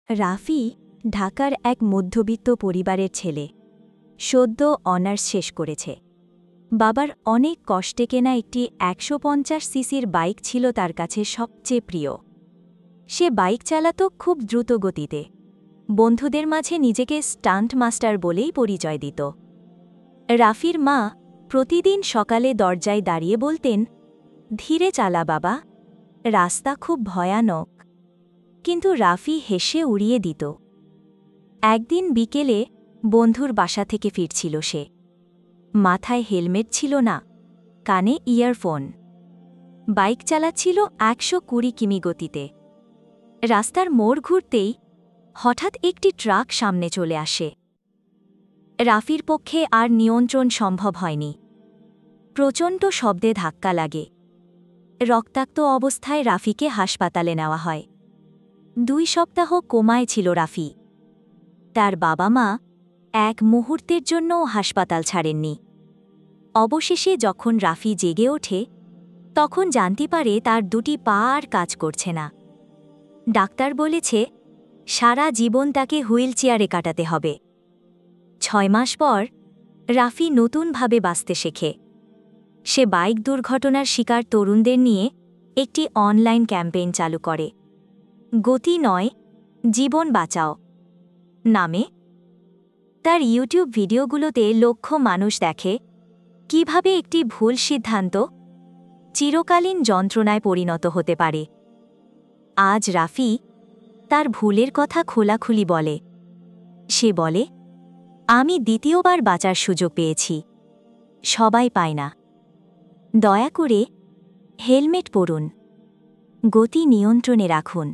রাফি ঢাকার এক মধ্যবিত্ত পরিবারের ছেলে। সদ্য অনার্স শেষ করেছে। বাবার অনেক কষ্টে কেনা একটি ১৫০ সিসির বাইক ছিল তার কাছে সবচেয়ে প্রিয়। সে বাইক চালাত খুব দ্রুত গতিতে। বন্ধুদের মাঝে নিজেকে স্টান্ট মাস্টার বলেই পরিচয় দিত। রাফির মা প্রতিদিন সকালে দরজায় দাঁড়িয়ে বলতেন, ধীরে চালা বাবা, রাস্তা খুব ভয়ানক। কিন্তু রাফি হেসে উড়িয়ে দিত। একদিন বিকেলে বন্ধুর বাসা থেকে ফিরছিল সে। মাথায় হেলমেট ছিল না, কানে ইয়ারফোন। বাইক চালাচ্ছিল ১২০ কিমি গতিতে। রাস্তার মোড় ঘুরতেই হঠাৎ একটি ট্রাক সামনে চলে আসে। রাফির পক্ষে আর নিয়ন্ত্রণ সম্ভব হয়নি। প্রচণ্ড শব্দে ধাক্কা লাগে। রক্তাক্ত অবস্থায় রাফিকে হাসপাতালে নেওয়া হয়। ২ সপ্তাহ কোমায় ছিল রাফি। তার বাবা মা এক মুহূর্তের জন্যও হাসপাতাল ছাড়েননি। অবশেষে যখন রাফি জেগে ওঠে, তখন জানতে পারে তার ২টি পা আর কাজ করছে না। ডাক্তার বলেছে সারা জীবন তাকে হুইল চেয়ারে কাটাতে হবে। ৬ মাস পর রাফি নতুনভাবে বাঁচতে শেখে। সে বাইক দুর্ঘটনার শিকার তরুণদের নিয়ে একটি অনলাইন ক্যাম্পেইন চালু করে, গতি নয়, জীবন বাঁচাও নামে। তার ইউটিউব ভিডিওগুলোতে লক্ষ মানুষ দেখে কিভাবে একটি ভুল সিদ্ধান্ত চিরকালীন যন্ত্রণায় পরিণত হতে পারে। আজ রাফি তার ভুলের কথা খোলাখুলি বলে। সে বলে, আমি দ্বিতীয়বার বাঁচার সুযোগ পেয়েছি, সবাই পায় না। দয়া করে হেলমেট পরুন, গতি নিয়ন্ত্রণে রাখুন।